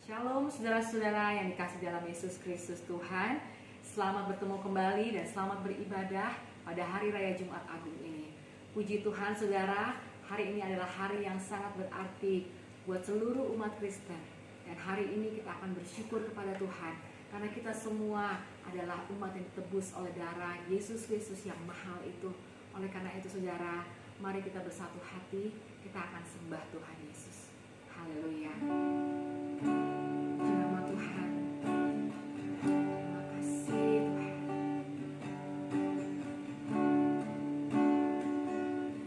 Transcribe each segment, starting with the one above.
Shalom saudara-saudara yang dikasih dalam Yesus Kristus Tuhan. Selamat bertemu kembali dan selamat beribadah pada hari raya Jumat Agung ini. Puji Tuhan saudara, hari ini adalah hari yang sangat berarti buat seluruh umat Kristen. Dan hari ini kita akan bersyukur kepada Tuhan karena kita semua adalah umat yang ditebus oleh darah Yesus Kristus yang mahal itu. Oleh karena itu saudara, mari kita bersatu hati, kita akan sembah Tuhan Yesus. Haleluya. Nama Tuhan. Terima kasih Tuhan.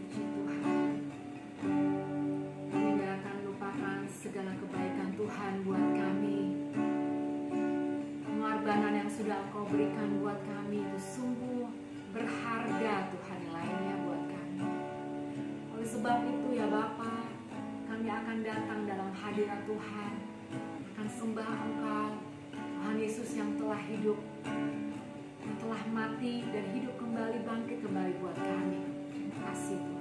Puji Tuhan. Kami tidak akan lupakan segala kebaikan Tuhan buat kami. Pengorbanan yang sudah Engkau berikan buat kami itu sungguh berharga Tuhan, nilainya buat kami. Oleh sebab itu ya Bapa, kami akan datang dalam hadirat Tuhan, akan sembah Engkau, Tuhan Yesus yang telah hidup, yang telah mati dan hidup kembali, bangkit kembali buat kami. Terima kasih Tuhan.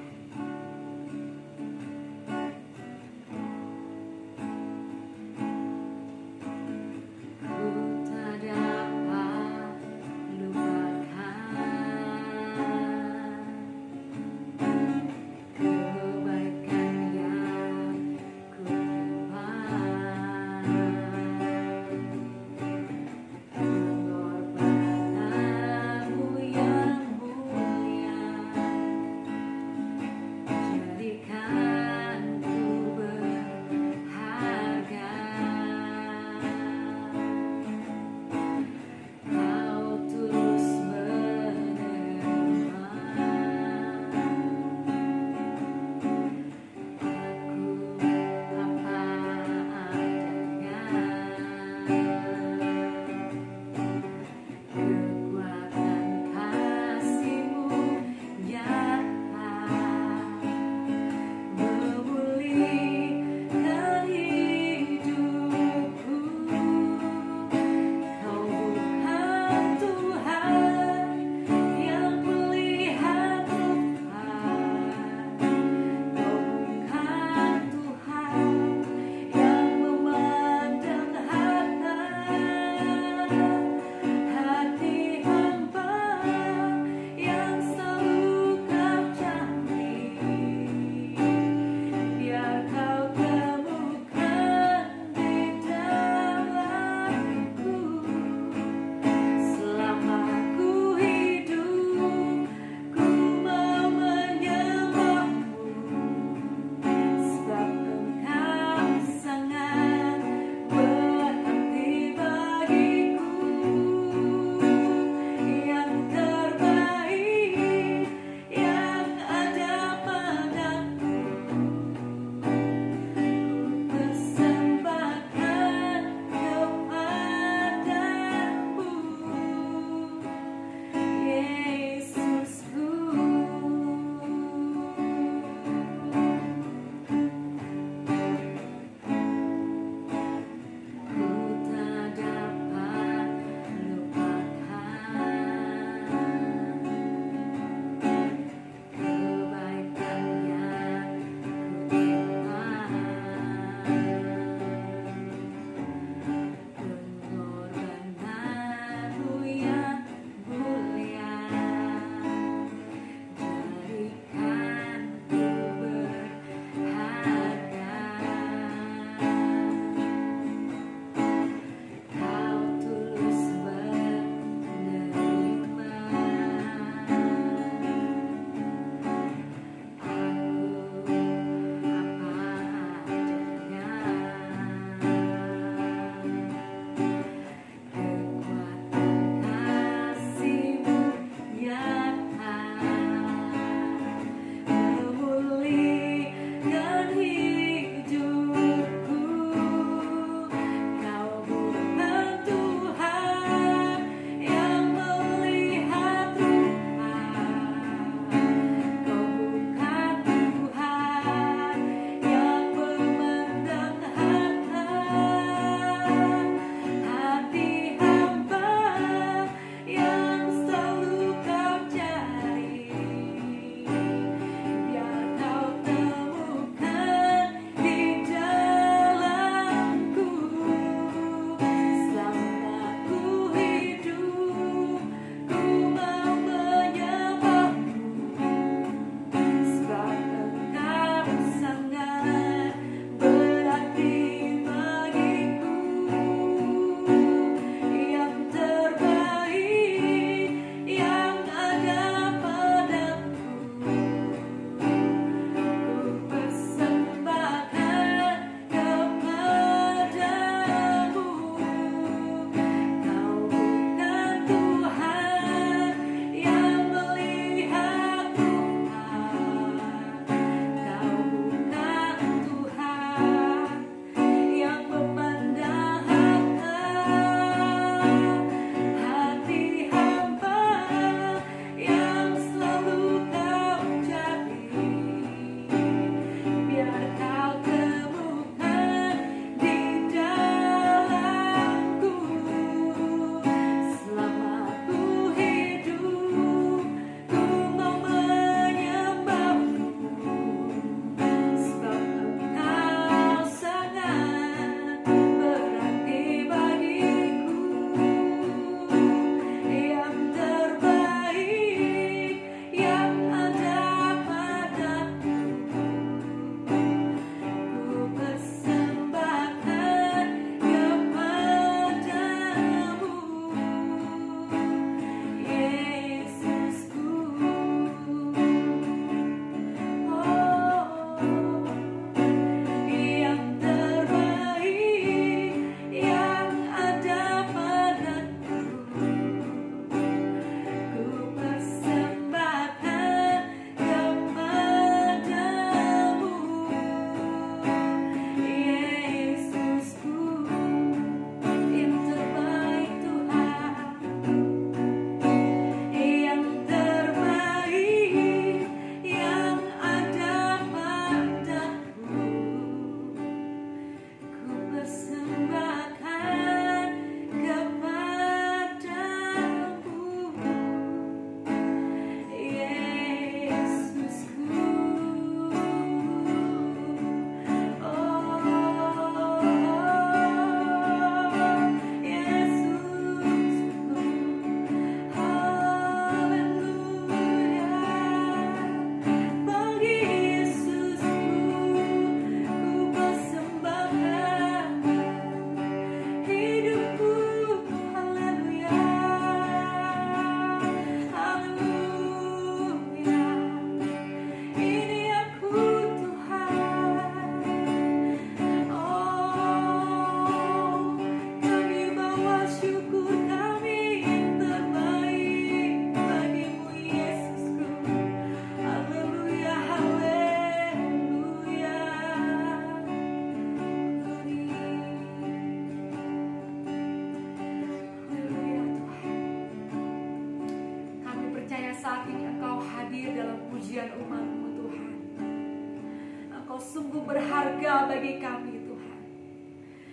Engkau sungguh berharga bagi kami Tuhan.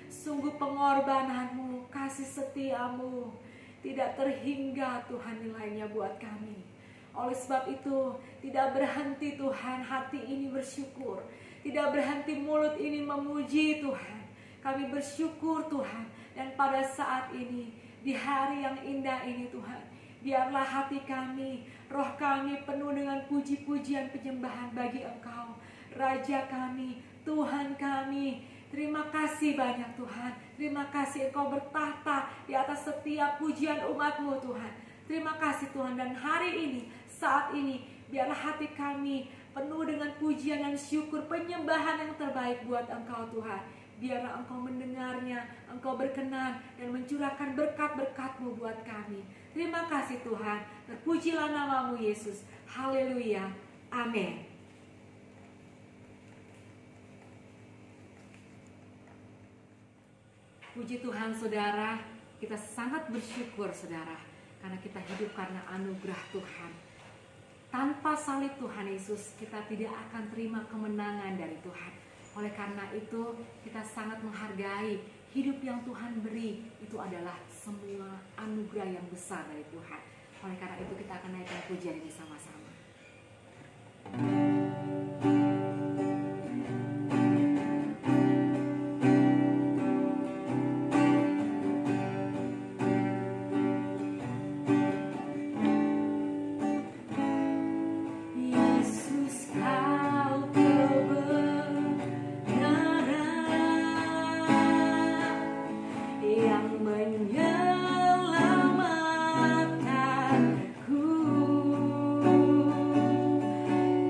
Sungguh pengorbananmu, kasih setiamu tidak terhingga Tuhan nilainya buat kami. Oleh sebab itu tidak berhenti Tuhan hati ini bersyukur, tidak berhenti mulut ini memuji Tuhan. Kami bersyukur Tuhan, dan pada saat ini di hari yang indah ini Tuhan, biarlah hati kami, roh kami penuh dengan puji-pujian penyembahan bagi Engkau, Raja kami, Tuhan kami. Terima kasih banyak Tuhan. Terima kasih Engkau bertahta di atas setiap pujian umat-Mu Tuhan. Terima kasih Tuhan, dan hari ini, saat ini, biarlah hati kami penuh dengan pujian dan syukur, penyembahan yang terbaik buat Engkau Tuhan. Biarlah Engkau mendengarnya, Engkau berkenan dan mencurahkan berkat-berkat-Mu buat kami. Terima kasih Tuhan. Terpujilah nama-Mu Yesus. Haleluya. Amin. Puji Tuhan saudara, kita sangat bersyukur saudara, karena kita hidup karena anugerah Tuhan. Tanpa salib Tuhan Yesus, kita tidak akan terima kemenangan dari Tuhan. Oleh karena itu, kita sangat menghargai hidup yang Tuhan beri. Itu adalah semua anugerah yang besar dari Tuhan. Oleh karena itu, kita akan naikkan pujian ini sama-sama.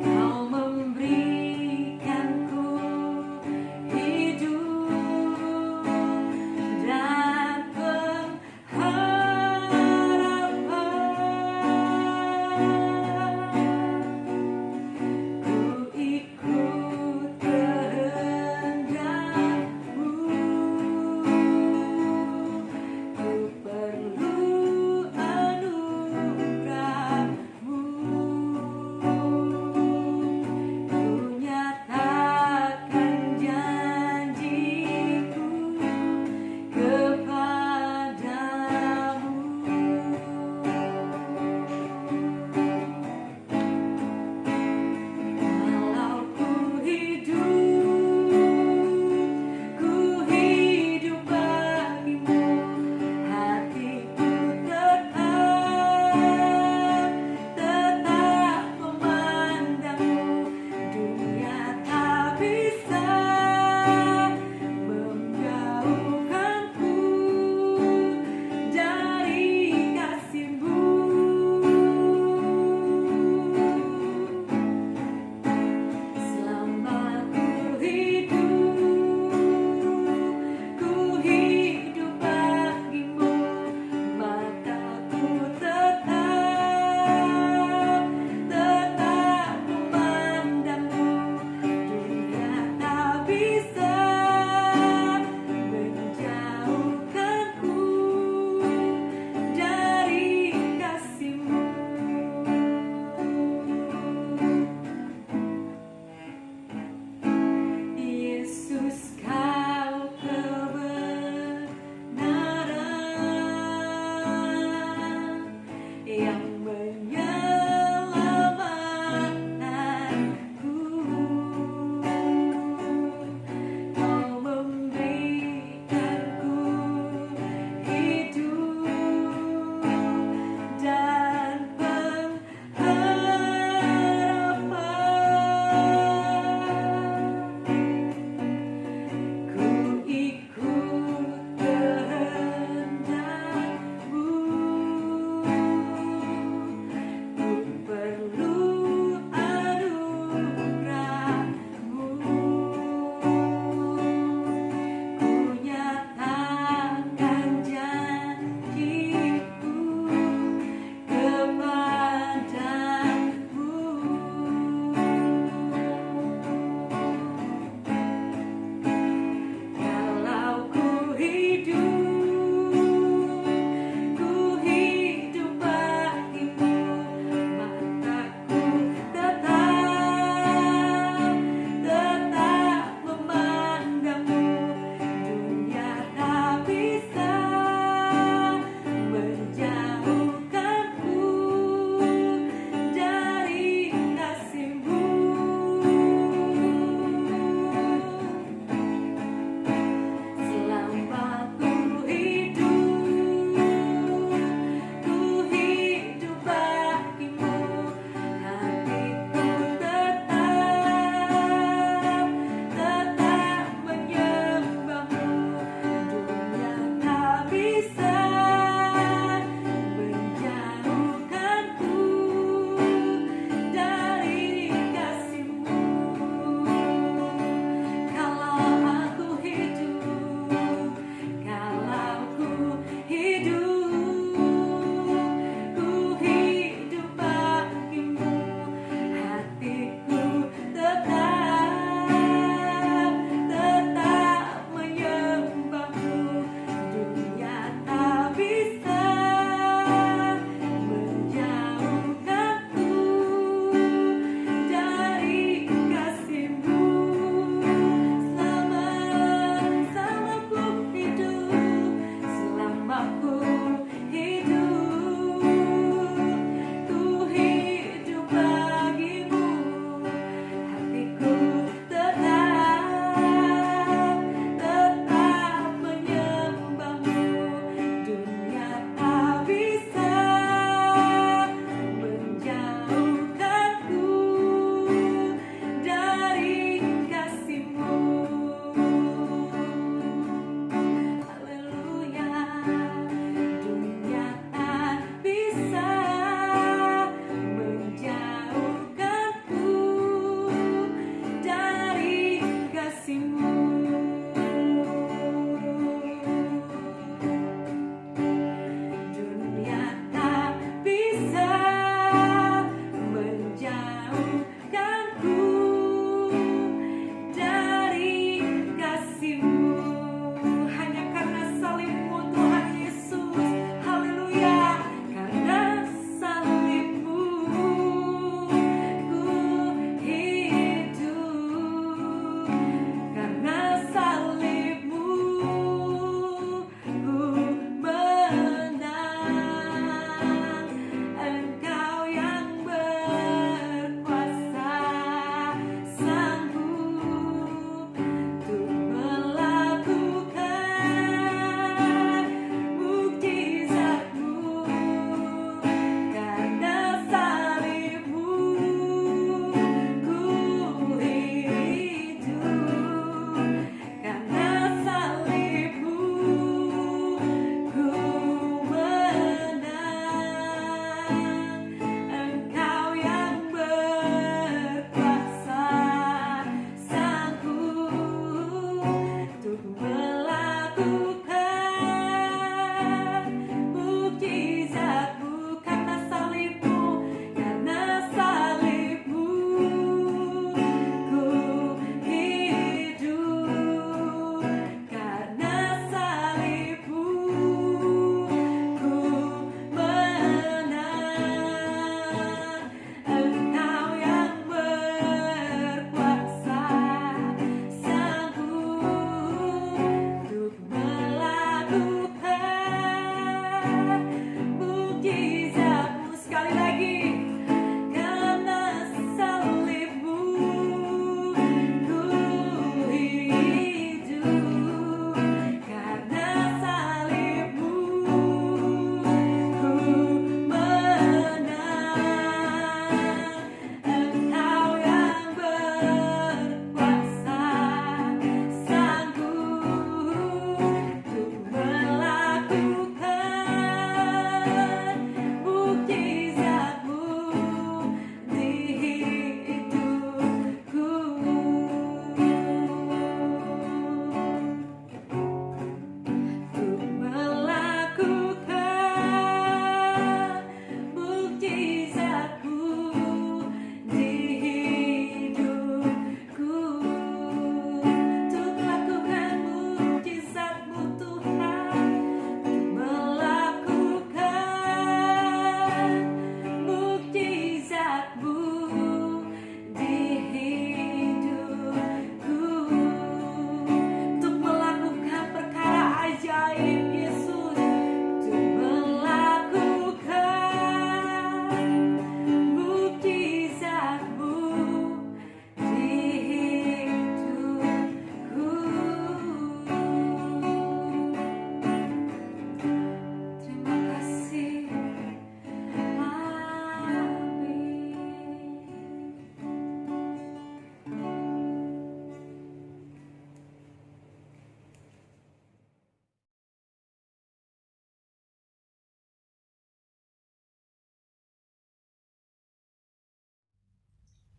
Kau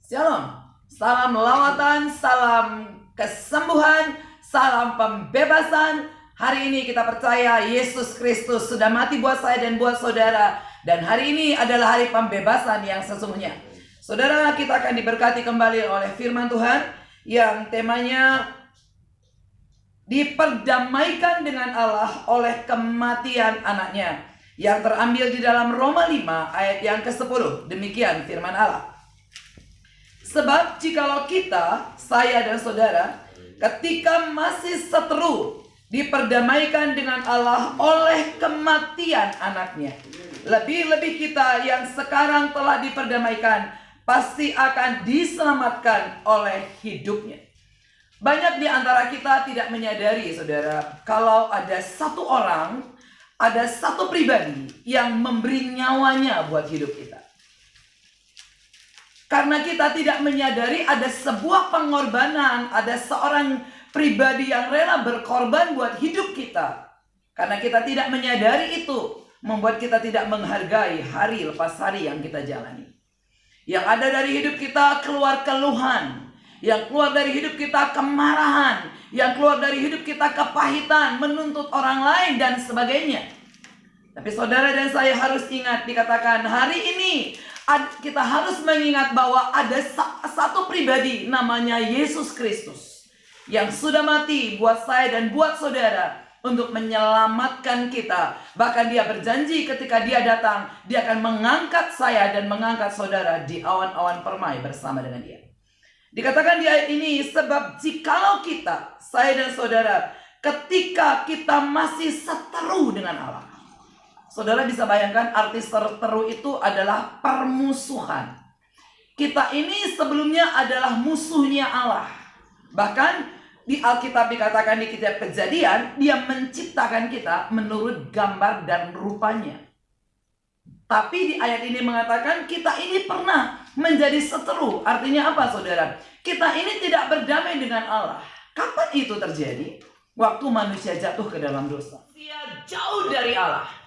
Shalom, salam lawatan, salam kesembuhan, salam pembebasan. Hari ini kita percaya Yesus Kristus sudah mati buat saya dan buat saudara. Dan hari ini adalah hari pembebasan yang sesungguhnya. Saudara, kita akan diberkati kembali oleh firman Tuhan yang temanya diperdamaikan dengan Allah oleh kematian anaknya, yang terambil di dalam Roma 5 ayat yang ke-10. Demikian firman Allah. Sebab jikalau kita, saya dan saudara, ketika masih seteru, diperdamaikan dengan Allah oleh kematian anaknya, lebih-lebih kita yang sekarang telah diperdamaikan, pasti akan diselamatkan oleh hidupnya. Banyak di antara kita tidak menyadari, saudara, kalau ada satu orang, ada satu pribadi yang memberi nyawanya buat hidup kita. Karena kita tidak menyadari ada sebuah pengorbanan, ada seorang pribadi yang rela berkorban buat hidup kita. Karena kita tidak menyadari itu, membuat kita tidak menghargai hari lepas hari yang kita jalani. Yang ada dari hidup kita keluar keluhan, yang keluar dari hidup kita kemarahan, yang keluar dari hidup kita kepahitan, menuntut orang lain dan sebagainya. Tapi saudara dan saya harus ingat, dikatakan hari ini kita harus mengingat bahwa ada satu pribadi namanya Yesus Kristus yang sudah mati buat saya dan buat saudara untuk menyelamatkan kita. Bahkan dia berjanji ketika dia datang, dia akan mengangkat saya dan mengangkat saudara di awan-awan permai bersama dengan dia. Dikatakan di ayat ini, sebab jikalau kita, saya dan saudara, ketika kita masih seteru dengan Allah. Saudara bisa bayangkan arti seteru itu adalah permusuhan. Kita ini sebelumnya adalah musuhnya Allah. Bahkan di Alkitab dikatakan di kitab Kejadian, dia menciptakan kita menurut gambar dan rupanya. Tapi di ayat ini mengatakan kita ini pernah menjadi seteru. Artinya apa, saudara? Kita ini tidak berdamai dengan Allah. Kapan itu terjadi? Waktu manusia jatuh ke dalam dosa. Dia jauh dari Allah.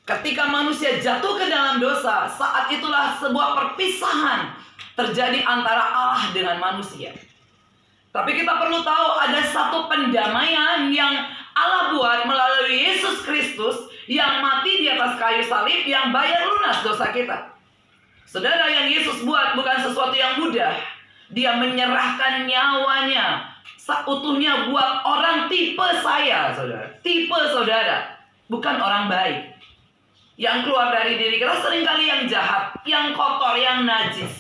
Ketika manusia jatuh ke dalam dosa, saat itulah sebuah perpisahan terjadi antara Allah dengan manusia. Tapi kita perlu tahu ada satu pendamaian yang Allah buat melalui Yesus Kristus yang mati di atas kayu salib, yang bayar lunas dosa kita. Saudara, yang Yesus buat bukan sesuatu yang mudah. Dia menyerahkan nyawanya seutuhnya buat orang tipe saya, saudara. Tipe saudara, bukan orang baik. Yang keluar dari diri kita seringkali yang jahat, yang kotor, yang najis.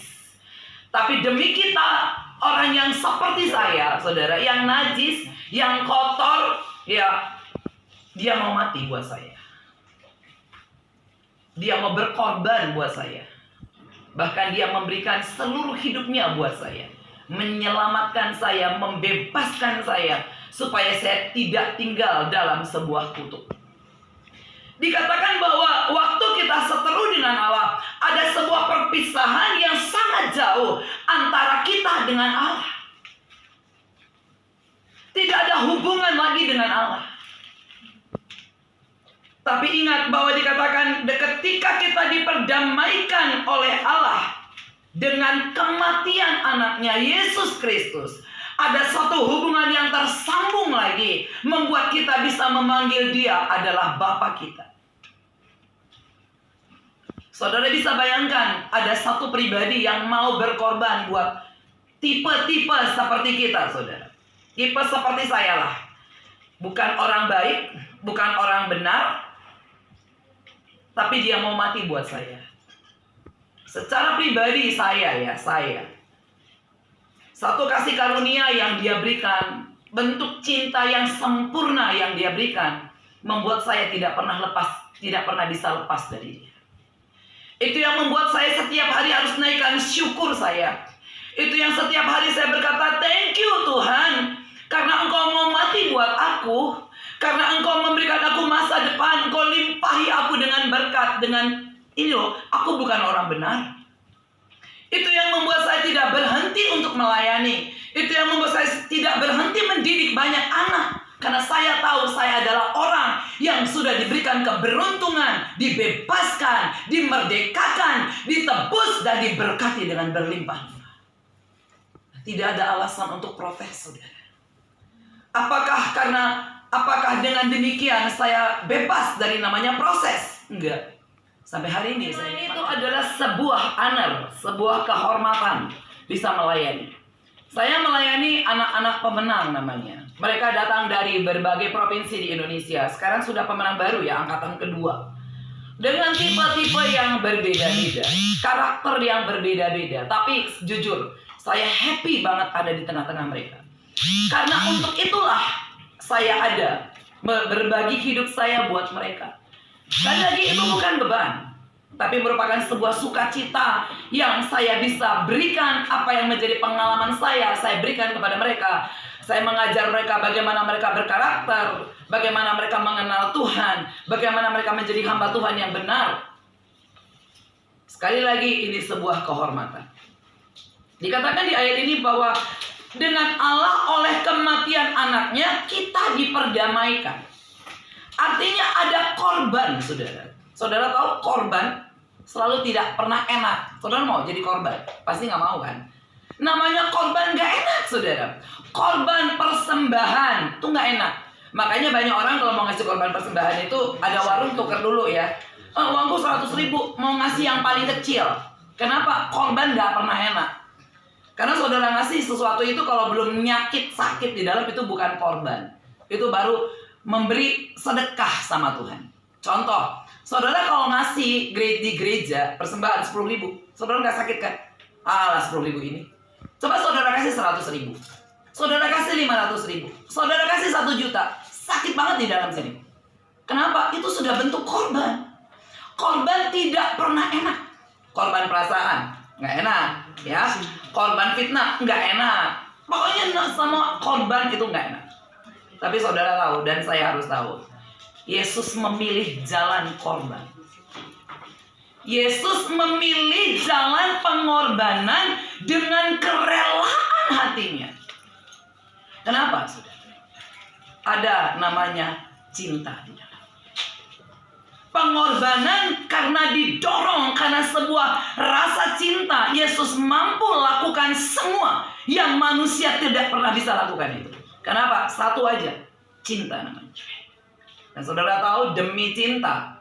Tapi demi kita, orang yang seperti saya, saudara, yang najis, yang kotor, ya, dia mau mati buat saya. Dia mau berkorban buat saya. Bahkan dia memberikan seluruh hidupnya buat saya. Menyelamatkan saya, membebaskan saya, supaya saya tidak tinggal dalam sebuah kutuk. Dikatakan bahwa waktu kita seteru dengan Allah, ada sebuah perpisahan yang sangat jauh antara kita dengan Allah. Tidak ada hubungan lagi dengan Allah. Tapi ingat bahwa dikatakan ketika kita diperdamaikan oleh Allah dengan kematian anaknya Yesus Kristus, ada satu hubungan yang tersambung lagi, membuat kita bisa memanggil dia adalah Bapa kita. Saudara bisa bayangkan, ada satu pribadi yang mau berkorban buat tipe-tipe seperti kita, saudara. Tipe seperti saya lah. Bukan orang baik, bukan orang benar, tapi dia mau mati buat saya. Secara pribadi saya. Satu kasih karunia yang dia berikan, bentuk cinta yang sempurna yang dia berikan, membuat saya tidak pernah bisa lepas dari dia. Itu yang membuat saya setiap hari harus naikkan syukur saya. Itu yang setiap hari saya berkata, thank you Tuhan, karena Engkau mau mati buat aku, karena Engkau memberikan aku masa depan, Engkau limpahi aku dengan berkat, dengan ini loh, aku bukan orang benar. Itu yang membuat saya tidak berhenti untuk melayani. Itu yang membuat saya tidak berhenti mendidik banyak anak. Karena saya tahu saya adalah orang yang sudah diberikan keberuntungan, dibebaskan, dimerdekakan, ditebus, dan diberkati dengan berlimpah. Tidak ada alasan untuk protes, saudara. Apakah dengan demikian saya bebas dari namanya proses? Enggak. Sampai hari ini itu adalah sebuah honor, sebuah kehormatan bisa melayani. Saya melayani anak-anak pemenang namanya. Mereka datang dari berbagai provinsi di Indonesia. Sekarang sudah pemenang baru ya, angkatan kedua. Dengan tipe-tipe yang berbeda-beda, karakter yang berbeda-beda. Tapi jujur, saya happy banget ada di tengah-tengah mereka. Karena untuk itulah saya ada, berbagi hidup saya buat mereka. Sekali lagi itu bukan beban, tapi merupakan sebuah sukacita yang saya bisa berikan. Apa yang menjadi pengalaman saya berikan kepada mereka. Saya mengajar mereka bagaimana mereka berkarakter, bagaimana mereka mengenal Tuhan, bagaimana mereka menjadi hamba Tuhan yang benar. Sekali lagi ini sebuah kehormatan. Dikatakan di ayat ini bahwa dengan Allah oleh kematian anaknya kita diperdamaikan. Artinya ada korban, saudara. Saudara tahu korban selalu tidak pernah enak. Saudara mau jadi korban? Pasti nggak mau kan? Namanya korban nggak enak, saudara. Korban persembahan tuh nggak enak. Makanya banyak orang kalau mau ngasih korban persembahan itu ada warung tuker dulu ya. Uangku 100.000, mau ngasih yang paling kecil. Kenapa? Korban nggak pernah enak. Karena saudara ngasih sesuatu itu kalau belum nyakit, sakit di dalam itu bukan korban. Itu baru memberi sedekah sama Tuhan. Contoh, saudara kalau ngasih di gereja persembahan 10.000, saudara nggak sakit kan? Alah 10.000 ini. Coba saudara kasih 100.000, saudara kasih 500.000, saudara kasih 1 juta, sakit banget di dalam sini. Kenapa? Itu sudah bentuk korban. Korban tidak pernah enak. Korban perasaan nggak enak, ya. Korban fitnah nggak enak. Pokoknya sama korban itu nggak enak. Tapi saudara tahu dan saya harus tahu, Yesus memilih jalan korban. Yesus memilih jalan pengorbanan dengan kerelaan hatinya. Kenapa, saudara? Ada namanya cinta di dalam. Pengorbanan karena didorong, karena sebuah rasa cinta. Yesus mampu lakukan semua yang manusia tidak pernah bisa lakukan itu. Kenapa? Satu aja, cinta namanya. Dan saudara tahu demi cinta,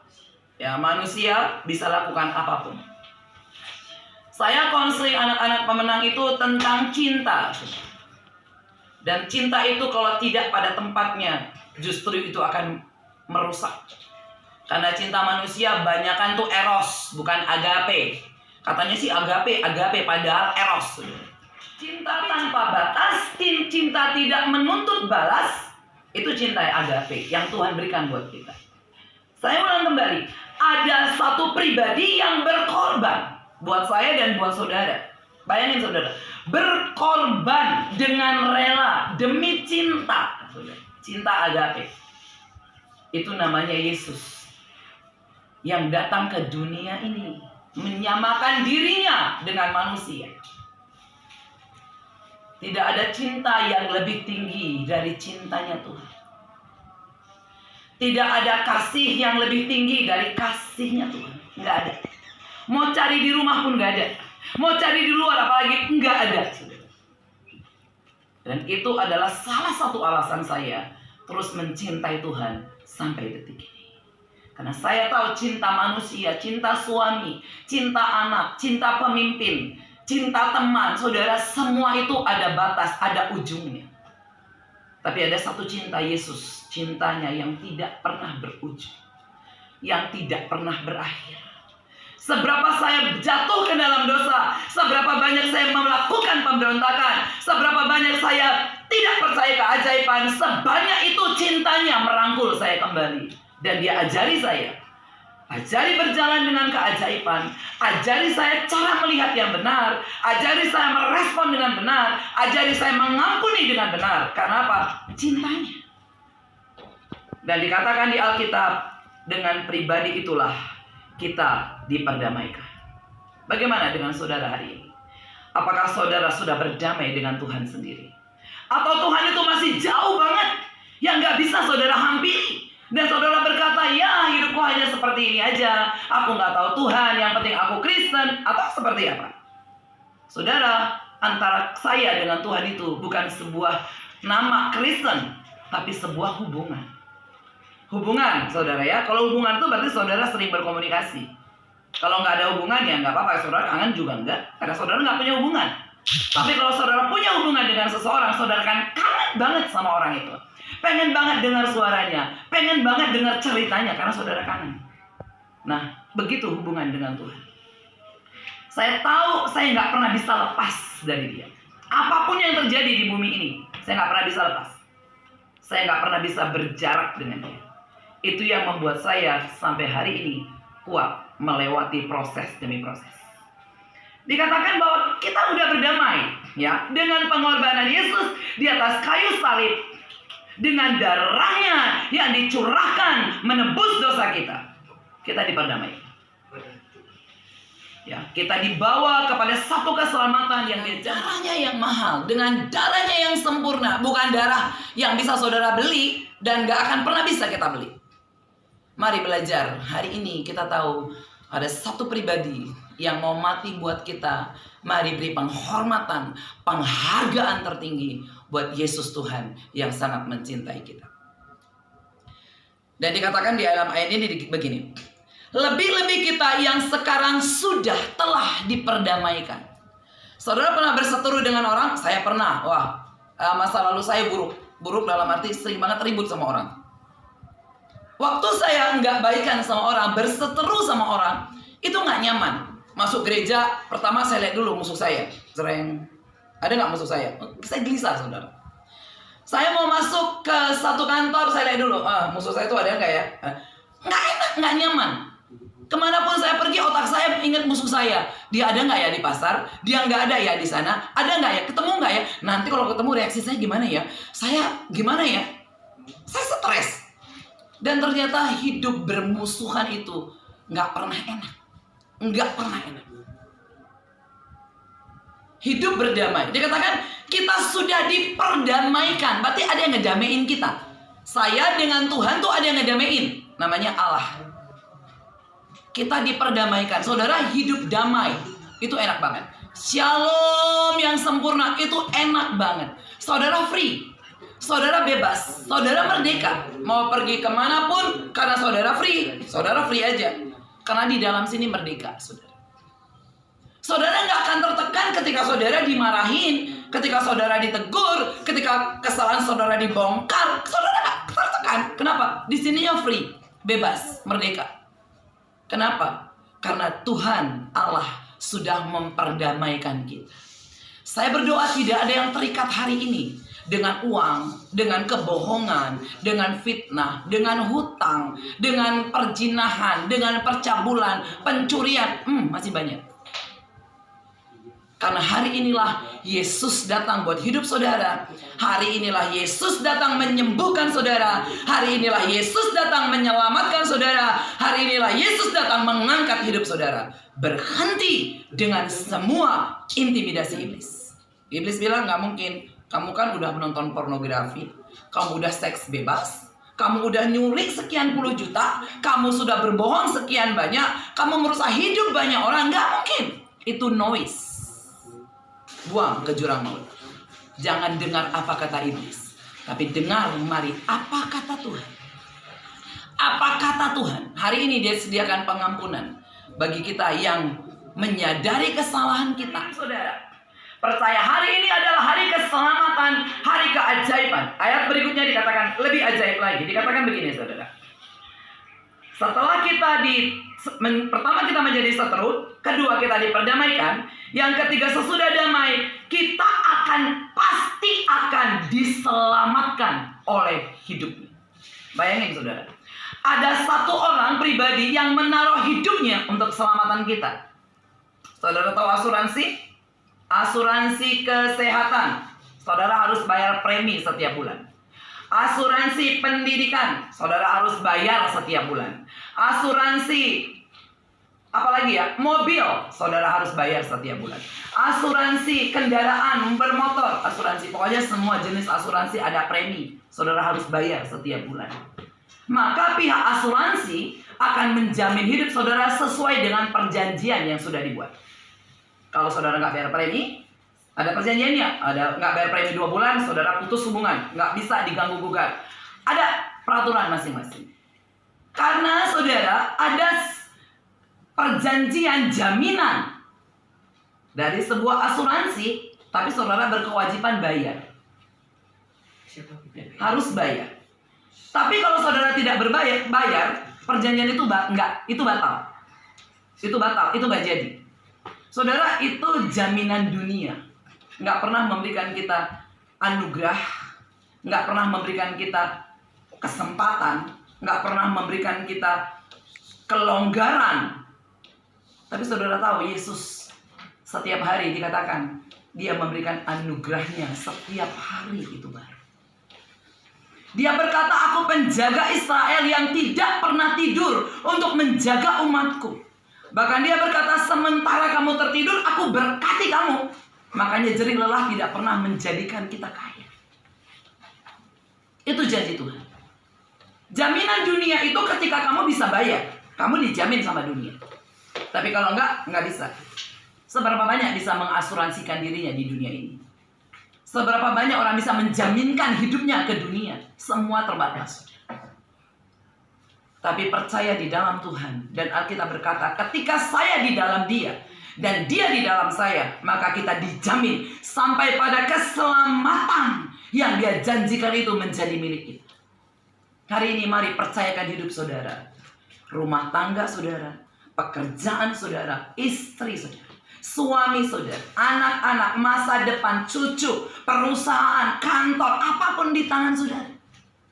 ya manusia bisa lakukan apapun. Saya konseling anak-anak pemenang itu tentang cinta. Dan cinta itu kalau tidak pada tempatnya, justru itu akan merusak. Karena cinta manusia banyakan tuh eros, bukan agape. Katanya sih agape, padahal eros. Cinta tanpa batas, cinta tidak menuntut balas, itu cinta agape yang Tuhan berikan buat kita. Saya ulang kembali, ada satu pribadi yang berkorban buat saya dan buat saudara. Bayangin saudara, berkorban dengan rela demi cinta, cinta agape. Itu namanya Yesus yang datang ke dunia ini menyamakan dirinya dengan manusia. Tidak ada cinta yang lebih tinggi dari cintanya Tuhan. Tidak ada kasih yang lebih tinggi dari kasihnya Tuhan. Nggak ada. Mau cari di rumah pun nggak ada. Mau cari di luar apalagi nggak ada. Dan itu adalah salah satu alasan saya terus mencintai Tuhan sampai detik ini. Karena saya tahu cinta manusia, cinta suami, cinta anak, cinta pemimpin, cinta teman, saudara, semua itu ada batas, ada ujungnya. Tapi ada satu cinta Yesus, cintanya yang tidak pernah berujung, yang tidak pernah berakhir. Seberapa saya jatuh ke dalam dosa, seberapa banyak saya melakukan pemberontakan, seberapa banyak saya tidak percaya keajaiban, sebanyak itu cintanya merangkul saya kembali. Dan dia ajari saya. Ajari berjalan dengan keajaiban. Ajari saya cara melihat yang benar. Ajari saya merespon dengan benar. Ajari saya mengampuni dengan benar. Karena apa? Cintanya. Dan dikatakan di Alkitab, dengan pribadi itulah kita diperdamaikan. Bagaimana dengan saudara hari ini? Apakah saudara sudah berdamai dengan Tuhan sendiri? Atau Tuhan itu masih jauh banget? yang nggak bisa saudara hampiri. Dan saudara berkata, ya hidupku hanya seperti ini aja, aku nggak tahu Tuhan, yang penting aku Kristen, atau seperti apa. Saudara, antara saya dengan Tuhan itu bukan sebuah nama Kristen, tapi sebuah hubungan. Hubungan, saudara ya. Kalau hubungan itu berarti saudara sering berkomunikasi. Kalau nggak ada hubungan ya nggak apa-apa, saudara kangen juga enggak, karena saudara nggak punya hubungan. Tapi kalau saudara punya hubungan dengan seseorang, saudara kan kangen banget sama orang itu. Pengen banget dengar suaranya, pengen banget dengar ceritanya, karena saudara kangen. Nah, begitu hubungan dengan Tuhan. Saya tahu saya nggak pernah bisa lepas dari dia. Apapun yang terjadi di bumi ini, saya nggak pernah bisa lepas. Saya nggak pernah bisa berjarak dengan dia. Itu yang membuat saya sampai hari ini kuat melewati proses demi proses. Dikatakan bahwa kita udah berdamai ya dengan pengorbanan Yesus di atas kayu salib, dengan darahnya yang dicurahkan menebus dosa kita. Kita diperdamai. Ya, kita dibawa kepada satu keselamatan yang darahnya yang mahal, dengan darahnya yang sempurna, bukan darah yang bisa saudara beli dan gak akan pernah bisa kita beli. Mari belajar. Hari ini kita tahu ada satu pribadi yang mau mati buat kita. Mari beri penghormatan, penghargaan tertinggi buat Yesus Tuhan yang sangat mencintai kita. Dan dikatakan di dalam ayat ini begini. Lebih-lebih kita yang sekarang sudah telah diperdamaikan. Saudara pernah berseteru dengan orang? Saya pernah. Wah, masa lalu saya buruk. Buruk dalam arti sering banget ribut sama orang. Waktu saya nggak baikan sama orang, berseteru sama orang, itu nggak nyaman. Masuk gereja, pertama saya lihat dulu musuh saya. Sereng. Ada nggak musuh saya? Saya gelisah, saudara. Saya mau masuk ke satu kantor, saya lihat dulu. Musuh saya itu ada nggak ya? Nggak enak, nggak nyaman. Kemanapun saya pergi, otak saya ingat musuh saya. Dia ada nggak ya di pasar? Dia nggak ada ya di sana? Ada nggak ya? Ketemu nggak ya? Nanti kalau ketemu reaksi saya gimana ya? Saya gimana ya? Saya stres. Dan ternyata hidup bermusuhan itu nggak pernah enak. Nggak pernah enak. Hidup berdamai. Dikatakan kita sudah diperdamaikan. Berarti ada yang ngedamaiin kita. Saya dengan Tuhan tuh ada yang ngedamaiin. Namanya Allah. Kita diperdamaikan. Saudara, hidup damai. Itu enak banget. Shalom yang sempurna. Itu enak banget. Saudara free. Saudara bebas, saudara merdeka. Mau pergi kemanapun, karena saudara free aja. Karena di dalam sini merdeka, saudara. Saudara nggak akan tertekan ketika saudara dimarahin, ketika saudara ditegur, ketika kesalahan saudara dibongkar. Saudara nggak tertekan. Kenapa? Di sininya free, bebas, merdeka. Kenapa? Karena Tuhan Allah sudah memperdamaikan kita. Saya berdoa tidak ada yang terikat hari ini dengan uang, dengan kebohongan, dengan fitnah, dengan hutang, dengan perjinahan, dengan percabulan, pencurian. Masih banyak. Karena hari inilah Yesus datang buat hidup saudara. Hari inilah Yesus datang menyembuhkan saudara. Hari inilah Yesus datang menyelamatkan saudara. Hari inilah Yesus datang mengangkat hidup saudara. Berhenti dengan semua intimidasi iblis. Iblis bilang nggak mungkin. Kamu kan udah menonton pornografi, kamu udah seks bebas, kamu udah nyulik sekian puluh juta, kamu sudah berbohong sekian banyak, kamu merusak hidup banyak orang. Nggak mungkin. Itu noise. Buang ke jurang maut. Jangan dengar apa kata iblis, tapi dengar mari apa kata Tuhan. Apa kata Tuhan? Hari ini dia sediakan pengampunan bagi kita yang menyadari kesalahan kita. Saudara, percaya hari ini adalah hari keselamatan, hari keajaiban. Ayat berikutnya dikatakan lebih ajaib lagi. Dikatakan begini, saudara. Setelah kita pertama kita menjadi seteru, kedua kita diperdamaikan, yang ketiga sesudah damai, kita pasti akan diselamatkan oleh hidupnya. Bayangin, saudara. Ada satu orang pribadi yang menaruh hidupnya untuk keselamatan kita. Saudara tahu asuransi? Asuransi kesehatan, saudara harus bayar premi setiap bulan. Asuransi pendidikan, saudara harus bayar setiap bulan. Asuransi Apalagi ya, mobil, saudara harus bayar setiap bulan. Asuransi kendaraan bermotor, asuransi, pokoknya semua jenis asuransi ada premi, saudara harus bayar setiap bulan. Maka pihak asuransi akan menjamin hidup saudara sesuai dengan perjanjian yang sudah dibuat. Kalau saudara nggak bayar premi, ada perjanjiannya. Ada nggak bayar premi 2 bulan, saudara putus hubungan, nggak bisa diganggu gugat. Ada peraturan masing-masing. Karena saudara ada perjanjian jaminan dari sebuah asuransi, tapi saudara berkewajiban bayar. Harus bayar. Tapi kalau saudara tidak bayar, perjanjian itu itu batal. Itu batal, itu nggak jadi. Saudara, itu jaminan dunia. Nggak pernah memberikan kita anugerah, nggak pernah memberikan kita kesempatan, nggak pernah memberikan kita kelonggaran. Tapi saudara tahu, Yesus setiap hari dikatakan dia memberikan anugerahnya setiap hari itu baru. Dia berkata, aku penjaga Israel yang tidak pernah tidur untuk menjaga umatku. Bahkan dia berkata, sementara kamu tertidur, aku berkati kamu. Makanya jerih lelah tidak pernah menjadikan kita kaya. Itu janji Tuhan. Jaminan dunia itu ketika kamu bisa bayar, kamu dijamin sama dunia. Tapi kalau enggak bisa. Seberapa banyak bisa mengasuransikan dirinya di dunia ini? Seberapa banyak orang bisa menjaminkan hidupnya ke dunia? Semua terbatas. Tapi percaya di dalam Tuhan. Dan Alkitab berkata, ketika saya di dalam dia dan dia di dalam saya, maka kita dijamin sampai pada keselamatan yang dia janjikan itu menjadi milik kita. Hari ini mari percayakan hidup saudara, rumah tangga saudara, pekerjaan saudara, istri saudara, suami saudara, anak-anak, masa depan, cucu, perusahaan, kantor, apapun di tangan saudara.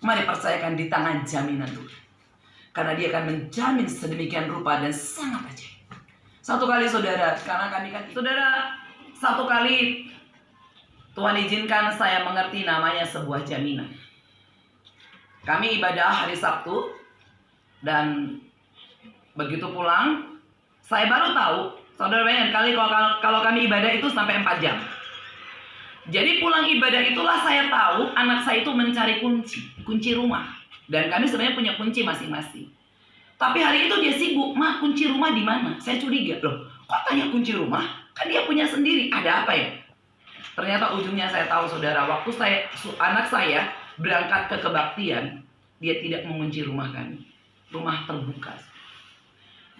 Mari percayakan di tangan jaminan Tuhan. Karena dia akan menjamin sedemikian rupa dan sangat ajaib. Satu kali saudara, karena kami kan saudara, satu kali Tuhan izinkan saya mengerti namanya sebuah jaminan. Kami ibadah hari Sabtu dan begitu pulang, saya baru tahu, saudara bayangkan kali kalau kami ibadah itu sampai 4 jam. Jadi pulang ibadah itulah saya tahu anak saya itu mencari kunci rumah. Dan kami sebenarnya punya kunci masing-masing. Tapi hari itu dia sibuk, "Ma, kunci rumah di mana?" Saya curiga, loh, kok tanya kunci rumah? Kan dia punya sendiri, ada apa ya? Ternyata ujungnya saya tahu saudara, waktu anak saya berangkat ke kebaktian, dia tidak mengunci rumah kami. Rumah terbuka.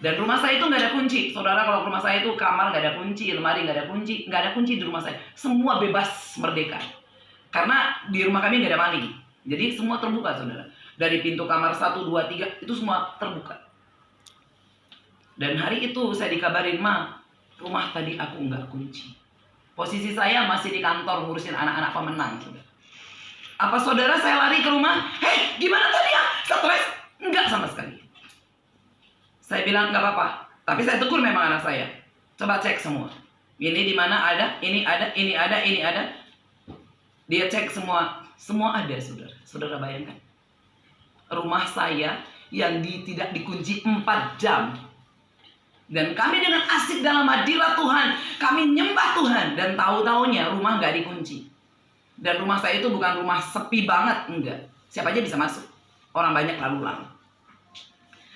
Dan rumah saya itu nggak ada kunci. Saudara, kalau rumah saya itu kamar nggak ada kunci, lemari nggak ada kunci di rumah saya. Semua bebas merdeka. Karena di rumah kami nggak ada maling. Jadi semua terbuka saudara. Dari pintu kamar 1, 2, 3 itu semua terbuka. Dan hari itu saya dikabarin, "Ma, rumah tadi aku nggak kunci." Posisi saya masih di kantor ngurusin anak-anak pemenang saudara. Apa saudara saya lari ke rumah? "Hei, gimana tadi ya? Stres?" Enggak sama sekali. Saya bilang nggak apa-apa. Tapi saya tegur memang anak saya. Coba cek semua. Ini di mana ada, ini ada, ini ada, ini ada. Dia cek semua. Semua ada saudara. Saudara bayangkan. Rumah saya yang tidak dikunci 4 jam. Dan kami dengan asik dalam hadirat Tuhan. Kami nyembah Tuhan. Dan tahu-taunya rumah nggak dikunci. Dan rumah saya itu bukan rumah sepi banget. Enggak. Siapa aja bisa masuk. Orang banyak lalu lalang.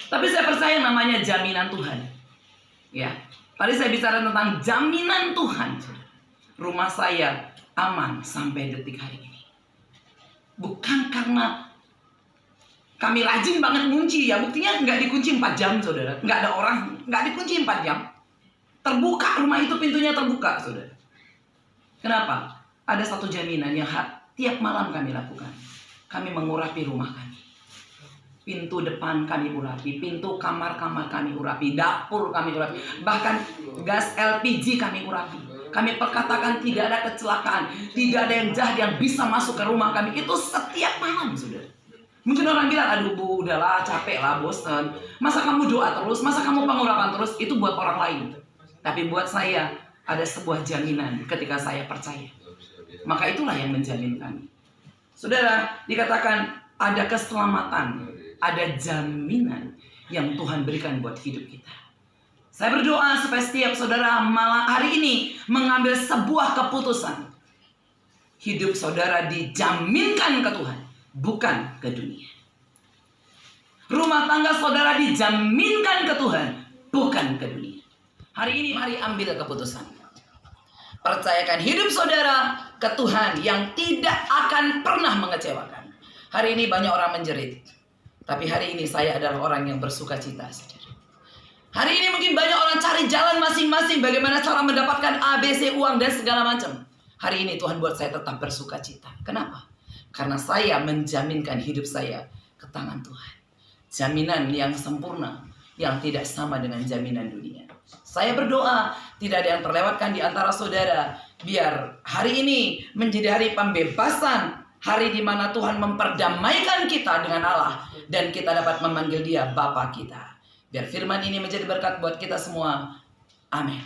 Tapi saya percaya namanya jaminan Tuhan. Ya. Tadi saya bicara tentang jaminan Tuhan. Rumah saya aman sampai detik hari ini. Bukan karena kami rajin banget ngunci ya. Buktinya nggak dikunci 4 jam saudara. Nggak ada orang. Nggak dikunci 4 jam. Terbuka rumah itu, pintunya terbuka saudara. Kenapa? Ada satu jaminan yang tiap malam kami lakukan. Kami mengurapi rumah kami. Pintu depan kami urapi, pintu kamar-kamar kami urapi, dapur kami urapi, bahkan gas LPG kami urapi. Kami perkatakan tidak ada kecelakaan, tidak ada yang jahat yang bisa masuk ke rumah kami. Itu setiap malam sudah. Mungkin orang bilang, "Aduh Bu, udahlah, capek lah, bosan. Masa kamu doa terus, masa kamu pengurapan terus?" Itu buat orang lain. Tapi buat saya ada sebuah jaminan ketika saya percaya. Maka itulah yang menjamin kami. Saudara, dikatakan ada keselamatan, ada jaminan yang Tuhan berikan buat hidup kita. Saya berdoa supaya setiap saudara malam hari ini mengambil sebuah keputusan. Hidup saudara dijaminkan ke Tuhan, bukan ke dunia. Rumah tangga saudara dijaminkan ke Tuhan, bukan ke dunia. Hari ini mari ambil keputusan. Percayakan hidup saudara ke Tuhan yang tidak akan pernah mengecewakan. Hari ini banyak orang menjerit, tapi hari ini saya adalah orang yang bersuka cita, saudara. Hari ini mungkin banyak orang cari jalan masing-masing bagaimana cara mendapatkan ABC, uang dan segala macam. Hari ini Tuhan buat saya tetap bersuka cita. Kenapa? Karena saya menjaminkan hidup saya ke tangan Tuhan. Jaminan yang sempurna, yang tidak sama dengan jaminan dunia. Saya berdoa tidak ada yang terlewatkan di antara saudara. Biar hari ini menjadi hari pembebasan. Hari di mana Tuhan memperdamaikan kita dengan Allah. Dan kita dapat memanggil Dia Bapa kita. Biar firman ini menjadi berkat buat kita semua. Amin.